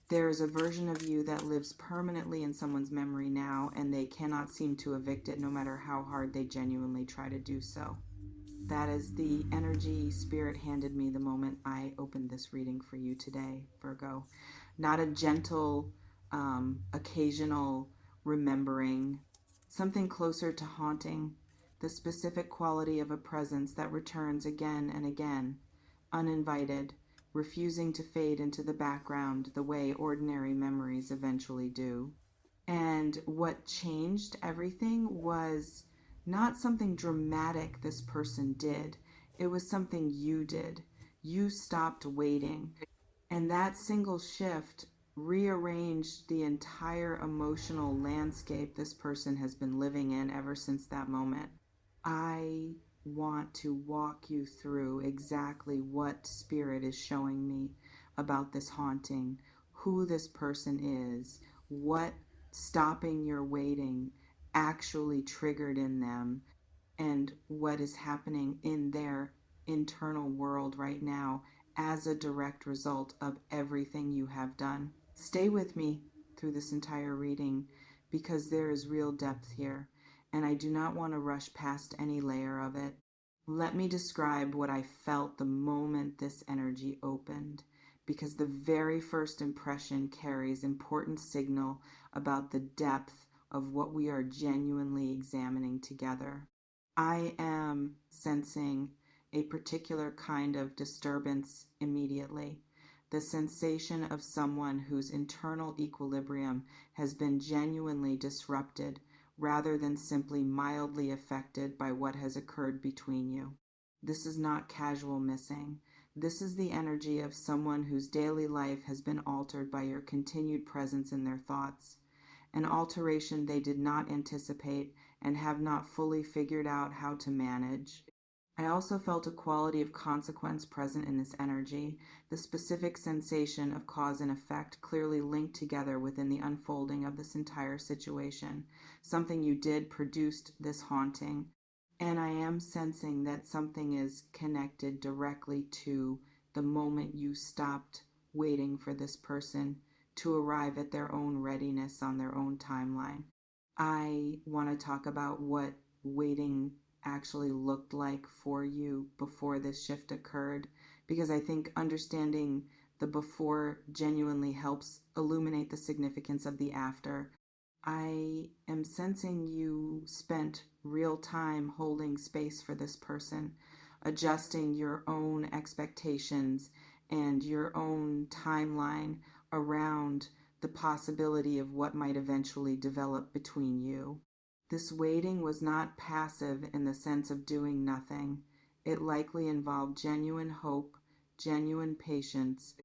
There's a version of you that lives permanently in someone's memory now, and they cannot seem to evict it no matter how hard they genuinely try to do so. That is the energy Spirit handed me the moment I opened this reading for you today, Virgo. Not a gentle, occasional remembering, something closer to haunting, the specific quality of a presence that returns again and again, uninvited, refusing to fade into the background the way ordinary memories eventually do. And what changed everything was not something dramatic this person did, it was something you did. You stopped waiting. And that single shift rearranged the entire emotional landscape this person has been living in ever since that moment. I want to walk you through exactly what Spirit is showing me about this haunting, who this person is, what stopping your waiting actually triggered in them, and what is happening in their internal world right now as a direct result of everything you have done. Stay with me through this entire reading because there is real depth here, and I do not want to rush past any layer of it. Let me describe what I felt the moment this energy opened, because the very first impression carries important signal about the depth of what we are genuinely examining together. I am sensing a particular kind of disturbance immediately. The sensation of someone whose internal equilibrium has been genuinely disrupted rather than simply mildly affected by what has occurred between you. This is not casual missing. This is the energy of someone whose daily life has been altered by your continued presence in their thoughts, an alteration they did not anticipate and have not fully figured out how to manage. I also felt a quality of consequence present in this energy, the specific sensation of cause and effect clearly linked together within the unfolding of this entire situation. Something you did produced this haunting, and I am sensing that something is connected directly to the moment you stopped waiting for this person to arrive at their own readiness on their own timeline. I want to talk about what waiting actually looked like for you before this shift occurred, because I think understanding the before genuinely helps illuminate the significance of the after. I am sensing you spent real time holding space for this person, adjusting your own expectations and your own timeline around the possibility of what might eventually develop between you. This waiting was not passive in the sense of doing nothing. It likely involved genuine hope, genuine patience,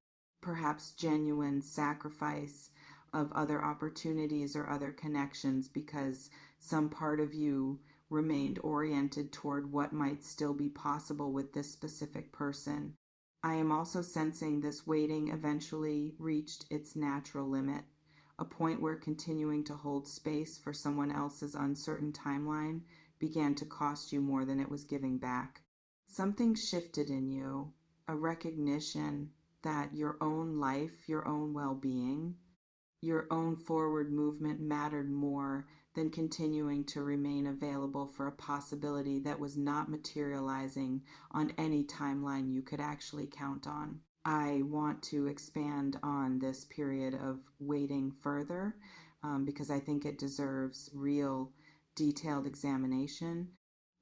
perhaps genuine sacrifice of other opportunities or other connections because some part of you remained oriented toward what might still be possible with this specific person. I am also sensing this waiting eventually reached its natural limit, a point where continuing to hold space for someone else's uncertain timeline began to cost you more than it was giving back. Something shifted in you, a recognition that your own life, your own well-being, your own forward movement mattered more than continuing to remain available for a possibility that was not materializing on any timeline you could actually count on. I want to expand on this period of waiting further because I think it deserves real detailed examination.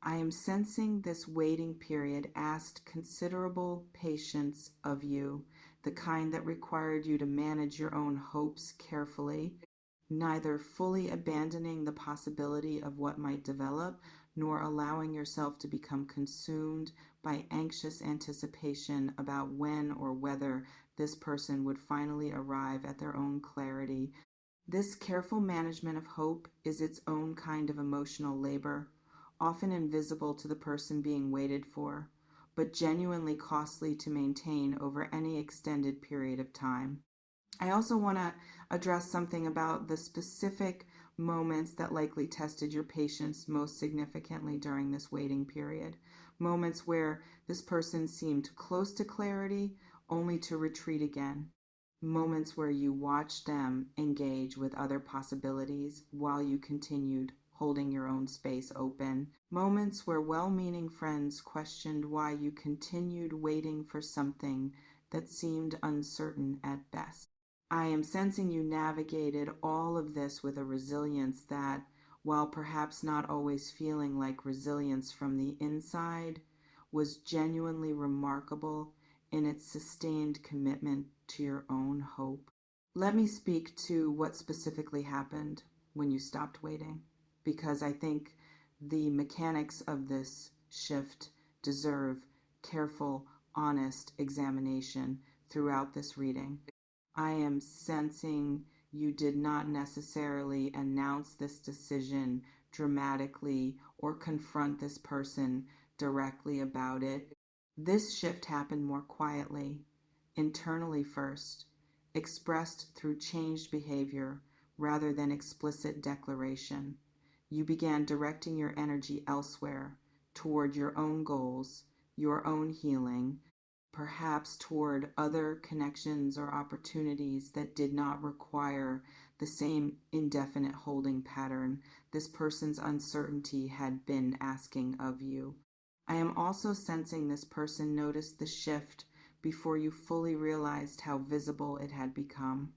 I am sensing this waiting period asked considerable patience of you, the kind that required you to manage your own hopes carefully, neither fully abandoning the possibility of what might develop, nor allowing yourself to become consumed by anxious anticipation about when or whether this person would finally arrive at their own clarity. This careful management of hope is its own kind of emotional labor, often invisible to the person being waited for, but genuinely costly to maintain over any extended period of time. I also want to address something about the specific moments that likely tested your patience most significantly during this waiting period. Moments where this person seemed close to clarity only to retreat again. moments where you watched them engage with other possibilities while you continued holding your own space open, moments where well-meaning friends questioned why you continued waiting for something that seemed uncertain at best. I am sensing you navigated all of this with a resilience that, while perhaps not always feeling like resilience from the inside, was genuinely remarkable in its sustained commitment to your own hope. Let me speak to what specifically happened when you stopped waiting, because I think the mechanics of this shift deserve careful, honest examination throughout this reading. I am sensing you did not necessarily announce this decision dramatically or confront this person directly about it. This shift happened more quietly, internally first, expressed through changed behavior rather than explicit declaration. You began directing your energy elsewhere, toward your own goals, your own healing, perhaps toward other connections or opportunities that did not require the same indefinite holding pattern this person's uncertainty had been asking of you. I am also sensing this person noticed the shift before you fully realized how visible it had become.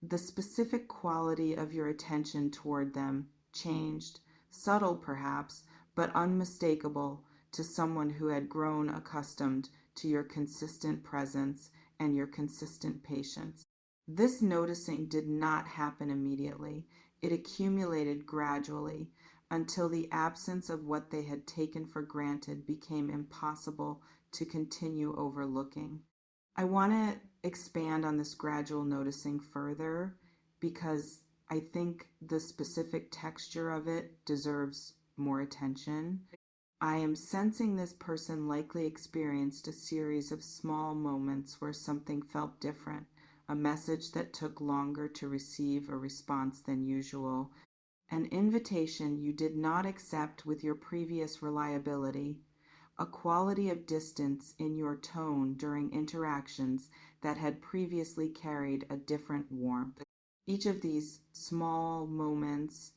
The specific quality of your attention toward them changed, subtle perhaps, but unmistakable to someone who had grown accustomed to your consistent presence and your consistent patience. This noticing did not happen immediately. It accumulated gradually until the absence of what they had taken for granted became impossible to continue overlooking. I want to expand on this gradual noticing further because I think the specific texture of it deserves more attention. I am sensing this person likely experienced a series of small moments where something felt different, a message that took longer to receive a response than usual, an invitation you did not accept with your previous reliability, a quality of distance in your tone during interactions that had previously carried a different warmth. Each of these small moments,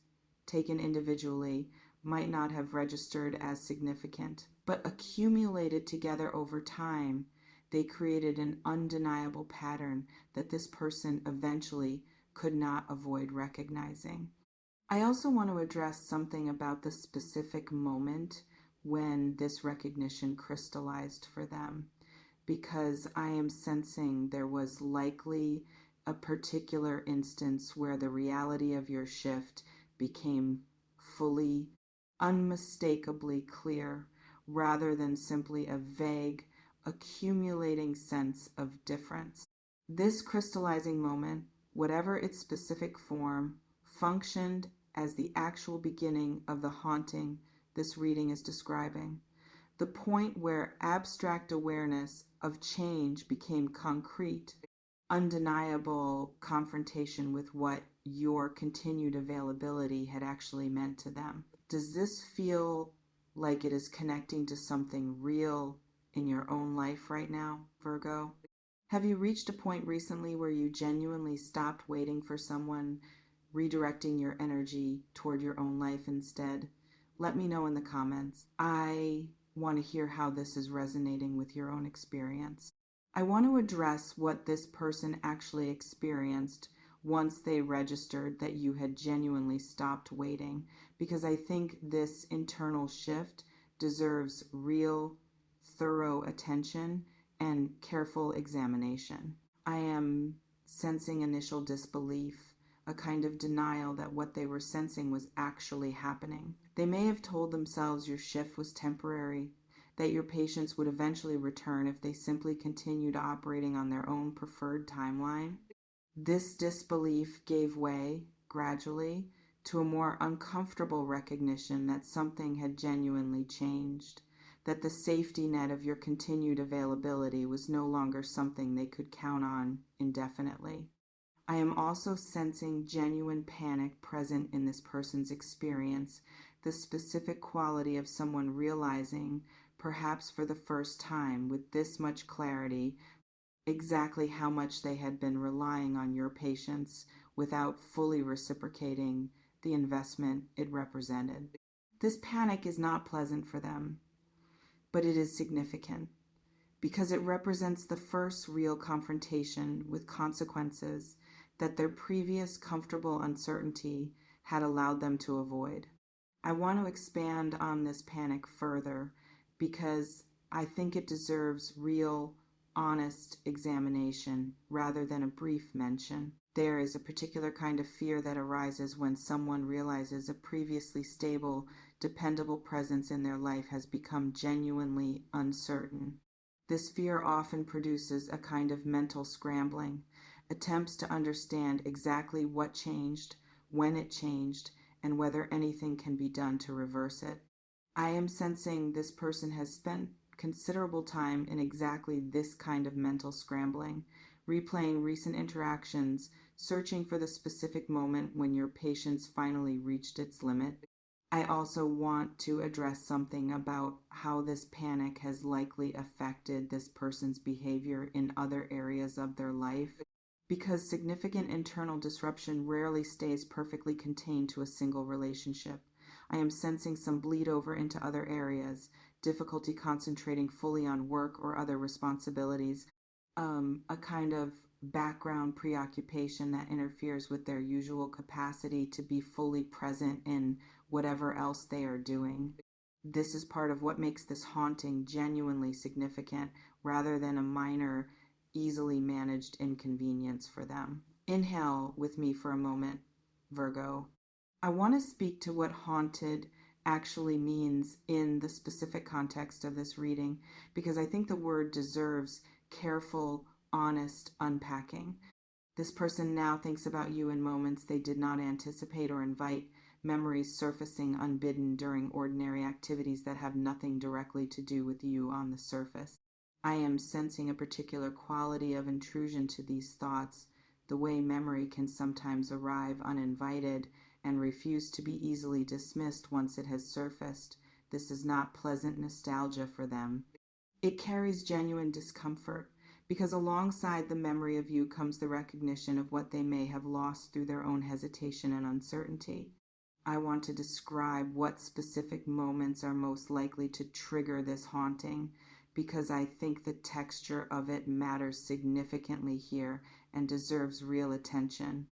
taken individually, might not have registered as significant, but accumulated together over time, they created an undeniable pattern that this person eventually could not avoid recognizing. I also want to address something about the specific moment when this recognition crystallized for them, because I am sensing there was likely a particular instance where the reality of your shift became fully, unmistakably clear, rather than simply a vague, accumulating sense of difference. This crystallizing moment, whatever its specific form, functioned as the actual beginning of the haunting this reading is describing. The point where abstract awareness of change became concrete, undeniable confrontation with what your continued availability had actually meant to them. Does this feel like it is connecting to something real in your own life right now, Virgo? Have you reached a point recently where you genuinely stopped waiting for someone, redirecting your energy toward your own life instead? Let me know in the comments. I want to hear how this is resonating with your own experience. I want to address what this person actually experienced once they registered that you had genuinely stopped waiting, because I think this internal shift deserves real, thorough attention and careful examination. I am sensing initial disbelief, a kind of denial that what they were sensing was actually happening. They may have told themselves your shift was temporary, that your patients would eventually return if they simply continued operating on their own preferred timeline. This disbelief gave way, gradually, to a more uncomfortable recognition that something had genuinely changed, that the safety net of your continued availability was no longer something they could count on indefinitely. I am also sensing genuine panic present in this person's experience, the specific quality of someone realizing, perhaps for the first time with this much clarity, exactly how much they had been relying on your patience without fully reciprocating the investment it represented. This panic is not pleasant for them, but it is significant because it represents the first real confrontation with consequences that their previous comfortable uncertainty had allowed them to avoid. I want to expand on this panic further because I think it deserves real, honest examination rather than a brief mention. There is a particular kind of fear that arises when someone realizes a previously stable, dependable presence in their life has become genuinely uncertain. This fear often produces a kind of mental scrambling, attempts to understand exactly what changed, when it changed, and whether anything can be done to reverse it. I am sensing this person has spent considerable time in exactly this kind of mental scrambling, replaying recent interactions, searching for the specific moment when your patience finally reached its limit. I also want to address something about how this panic has likely affected this person's behavior in other areas of their life, because significant internal disruption rarely stays perfectly contained to a single relationship. I am sensing some bleed over into other areas, difficulty concentrating fully on work or other responsibilities, a kind of background preoccupation that interferes with their usual capacity to be fully present in whatever else they are doing. This is part of what makes this haunting genuinely significant rather than a minor, easily managed inconvenience for them. Inhale with me for a moment, Virgo. I want to speak to what haunted actually means in the specific context of this reading because I think the word deserves careful, honest unpacking. This person now thinks about you in moments they did not anticipate or invite, memories surfacing unbidden during ordinary activities that have nothing directly to do with you on the surface. I am sensing a particular quality of intrusion to these thoughts, the way memory can sometimes arrive uninvited and refuse to be easily dismissed once it has surfaced. This is not pleasant nostalgia for them. It carries genuine discomfort because alongside the memory of you comes the recognition of what they may have lost through their own hesitation and uncertainty. I want to describe what specific moments are most likely to trigger this haunting because I think the texture of it matters significantly here and deserves real attention.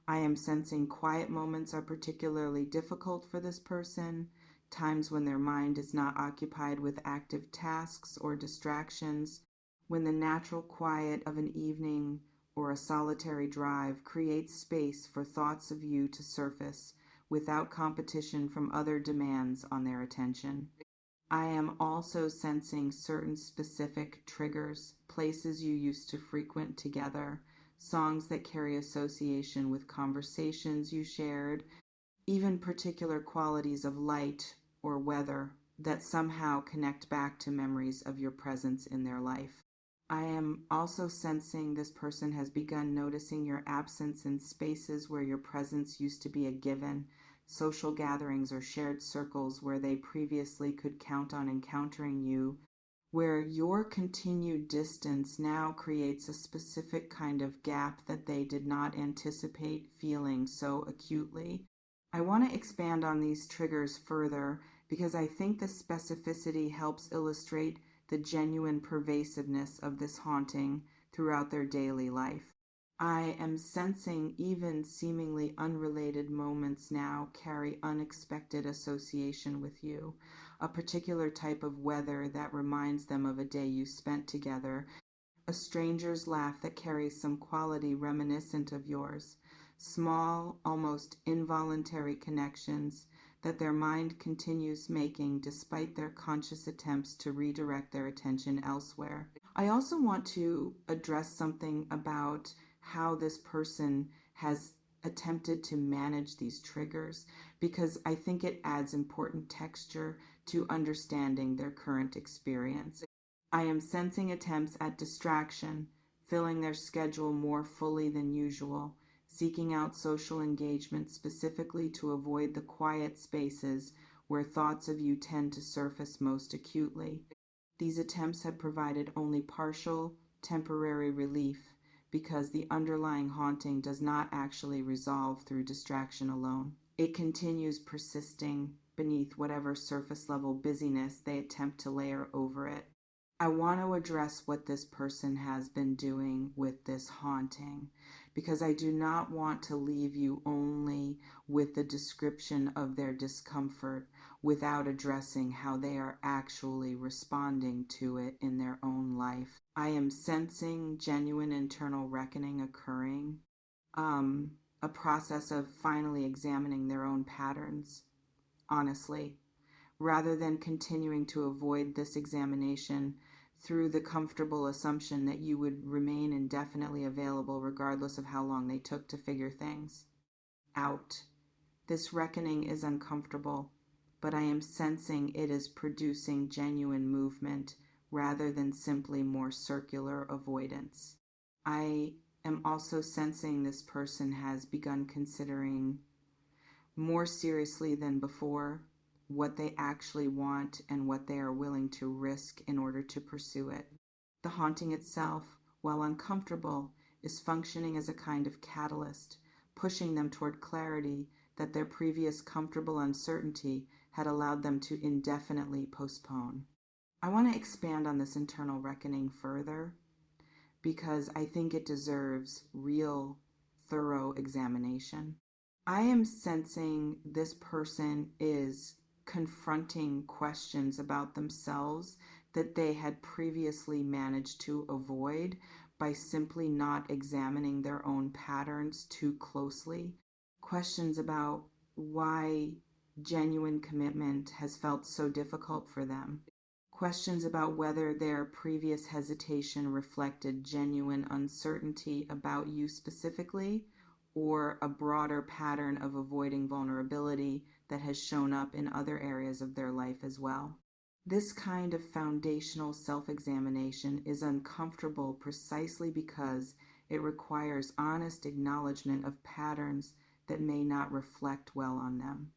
I am sensing quiet moments are particularly difficult for this person, times when their mind is not occupied with active tasks or distractions, when the natural quiet of an evening or a solitary drive creates space for thoughts of you to surface without competition from other demands on their attention. I am also sensing certain specific triggers, places you used to frequent together, songs that carry association with conversations you shared, even particular qualities of light or weather that somehow connect back to memories of your presence in their life. I am also sensing this person has begun noticing your absence in spaces where your presence used to be a given, social gatherings or shared circles where they previously could count on encountering you, where your continued distance now creates a specific kind of gap that they did not anticipate feeling so acutely. I want to expand on these triggers further because I think the specificity helps illustrate the genuine pervasiveness of this haunting throughout their daily life. I am sensing even seemingly unrelated moments now carry unexpected association with you, a particular type of weather that reminds them of a day you spent together, a stranger's laugh that carries some quality reminiscent of yours, small, almost involuntary connections that their mind continues making despite their conscious attempts to redirect their attention elsewhere. I also want to address something about how this person has attempted to manage these triggers because I think it adds important texture to understanding their current experience. I am sensing attempts at distraction, filling their schedule more fully than usual, seeking out social engagement specifically to avoid the quiet spaces where thoughts of you tend to surface most acutely. These attempts have provided only partial, temporary relief because the underlying haunting does not actually resolve through distraction alone. It continues persisting beneath whatever surface level busyness they attempt to layer over it. I want to address what this person has been doing with this haunting because I do not want to leave you only with the description of their discomfort without addressing how they are actually responding to it in their own life. I am sensing genuine internal reckoning occurring, a process of finally examining their own patterns, honestly, rather than continuing to avoid this examination through the comfortable assumption that you would remain indefinitely available regardless of how long they took to figure things out. This reckoning is uncomfortable, but I am sensing it is producing genuine movement rather than simply more circular avoidance. I am also sensing this person has begun considering more seriously than before what they actually want and what they are willing to risk in order to pursue it. The haunting itself, while uncomfortable, is functioning as a kind of catalyst, pushing them toward clarity that their previous comfortable uncertainty had allowed them to indefinitely postpone. I want to expand on this internal reckoning further because I think it deserves real, thorough examination. I am sensing this person is confronting questions about themselves that they had previously managed to avoid by simply not examining their own patterns too closely. Questions about why genuine commitment has felt so difficult for them. Questions about whether their previous hesitation reflected genuine uncertainty about you specifically, or a broader pattern of avoiding vulnerability that has shown up in other areas of their life as well. This kind of foundational self-examination is uncomfortable precisely because it requires honest acknowledgement of patterns that may not reflect well on them.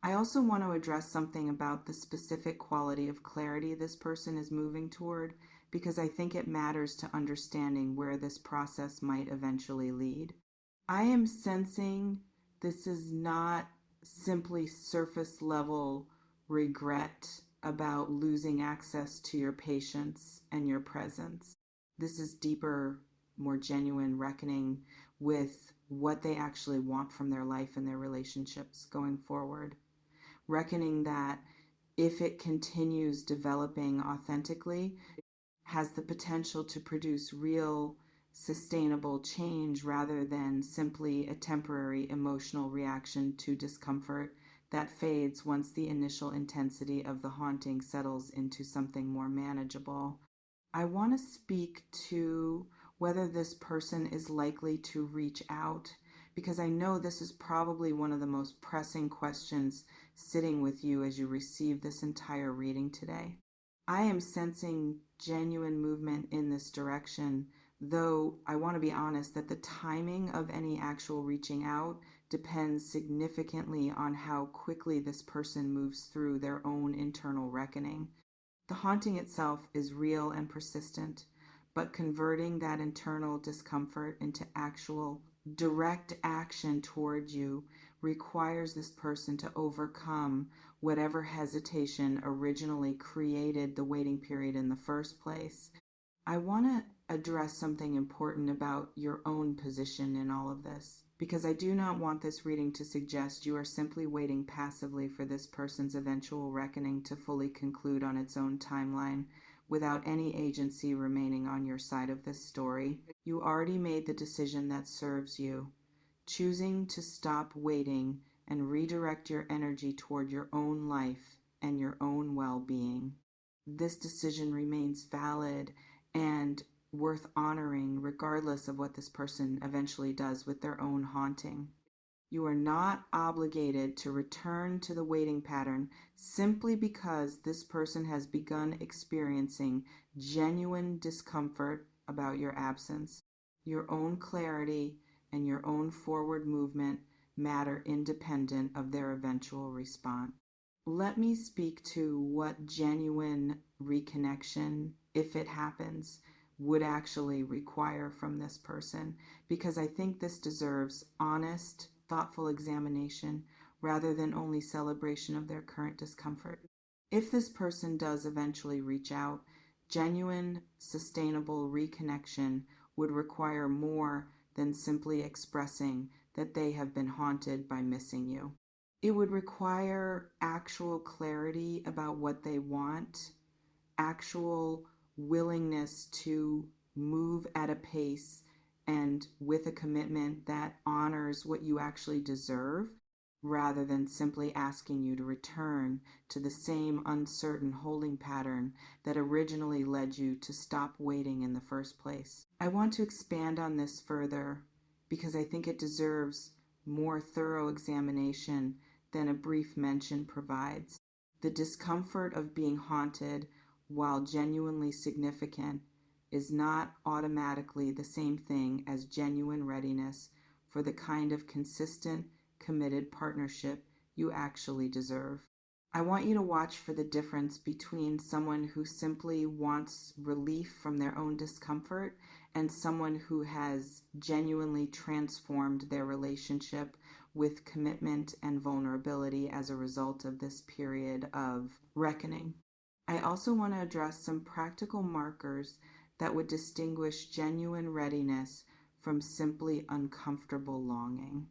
I also want to address something about the specific quality of clarity this person is moving toward because I think it matters to understanding where this process might eventually lead. I am sensing this is not simply surface level regret about losing access to your patience and your presence. This is deeper, more genuine reckoning with what they actually want from their life and their relationships going forward. Reckoning that if it continues developing authentically, has the potential to produce real, sustainable change rather than simply a temporary emotional reaction to discomfort that fades once the initial intensity of the haunting settles into something more manageable. I want to speak to whether this person is likely to reach out because I know this is probably one of the most pressing questions sitting with you as you receive this entire reading today. I am sensing genuine movement in this direction, though I want to be honest that the timing of any actual reaching out depends significantly on how quickly this person moves through their own internal reckoning. The haunting itself is real and persistent, but converting that internal discomfort into actual direct action toward you requires this person to overcome whatever hesitation originally created the waiting period in the first place. I want to address something important about your own position in all of this, because I do not want this reading to suggest you are simply waiting passively for this person's eventual reckoning to fully conclude on its own timeline without any agency remaining on your side of this story. You already made the decision that serves you, choosing to stop waiting and redirect your energy toward your own life and your own well-being. This decision remains valid and worth honoring regardless of what this person eventually does with their own haunting. You are not obligated to return to the waiting pattern simply because this person has begun experiencing genuine discomfort about your absence. Your own clarity and your own forward movement matter independent of their eventual response. Let me speak to what genuine reconnection, if it happens, would actually require from this person, because I think this deserves honest, thoughtful examination rather than only celebration of their current discomfort. If this person does eventually reach out, genuine, sustainable reconnection would require more than simply expressing that they have been haunted by missing you. It would require actual clarity about what they want, actual willingness to move at a pace and with a commitment that honors what you actually deserve, rather than simply asking you to return to the same uncertain holding pattern that originally led you to stop waiting in the first place. I want to expand on this further because I think it deserves more thorough examination than a brief mention provides. The discomfort of being haunted, while genuinely significant, is not automatically the same thing as genuine readiness for the kind of consistent, committed partnership you actually deserve. I want you to watch for the difference between someone who simply wants relief from their own discomfort and someone who has genuinely transformed their relationship with commitment and vulnerability as a result of this period of reckoning. I also want to address some practical markers that would distinguish genuine readiness from simply uncomfortable longing.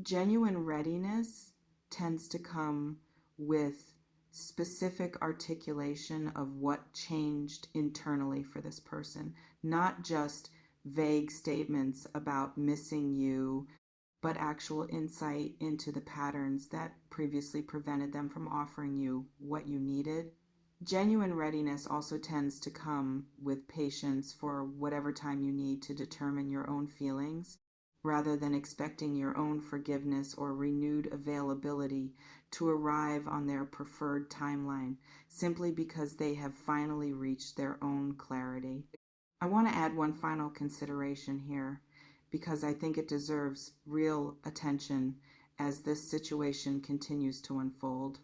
Genuine readiness tends to come with specific articulation of what changed internally for this person, not just vague statements about missing you, but actual insight into the patterns that previously prevented them from offering you what you needed. Genuine readiness also tends to come with patience for whatever time you need to determine your own feelings, rather than expecting your own forgiveness or renewed availability to arrive on their preferred timeline, simply because they have finally reached their own clarity. I want to add one final consideration here, because I think it deserves real attention as this situation continues to unfold.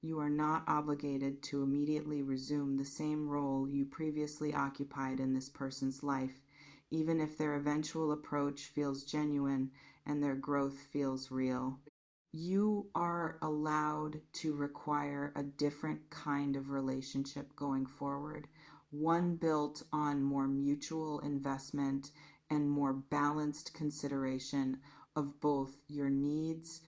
You are not obligated to immediately resume the same role you previously occupied in this person's life, even if their eventual approach feels genuine and their growth feels real. You are allowed to require a different kind of relationship going forward, one built on more mutual investment and more balanced consideration of both your needs,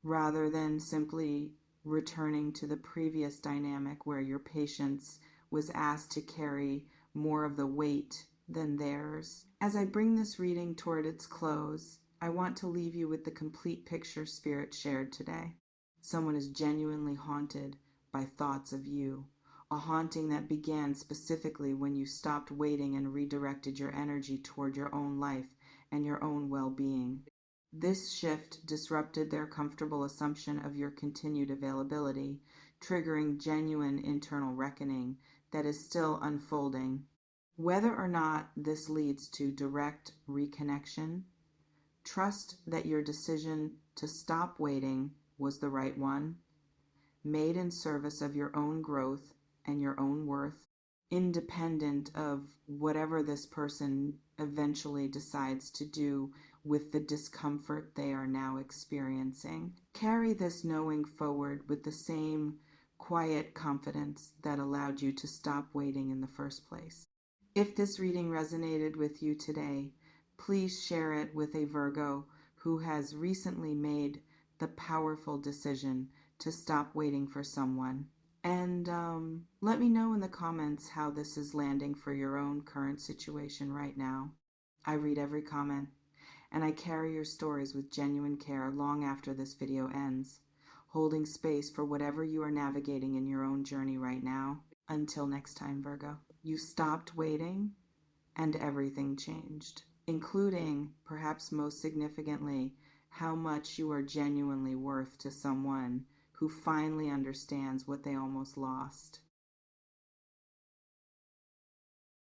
rather than simply returning to the previous dynamic where your patience was asked to carry more of the weight than theirs. As I bring this reading toward its close, I want to leave you with the complete picture Spirit shared today. Someone is genuinely haunted by thoughts of you, a haunting that began specifically when you stopped waiting and redirected your energy toward your own life and your own well-being. This shift disrupted their comfortable assumption of your continued availability, triggering genuine internal reckoning that is still unfolding. Whether or not this leads to direct reconnection, trust that your decision to stop waiting was the right one, made in service of your own growth and your own worth, independent of whatever this person eventually decides to do with the discomfort they are now experiencing. Carry this knowing forward with the same quiet confidence that allowed you to stop waiting in the first place. If this reading resonated with you today, please share it with a Virgo who has recently made the powerful decision to stop waiting for someone. And let me know in the comments how this is landing for your own current situation right now. I read every comment, and I carry your stories with genuine care long after this video ends, holding space for whatever you are navigating in your own journey right now. Until next time, Virgo. You stopped waiting, and everything changed, including, perhaps most significantly, how much you are genuinely worth to someone who finally understands what they almost lost.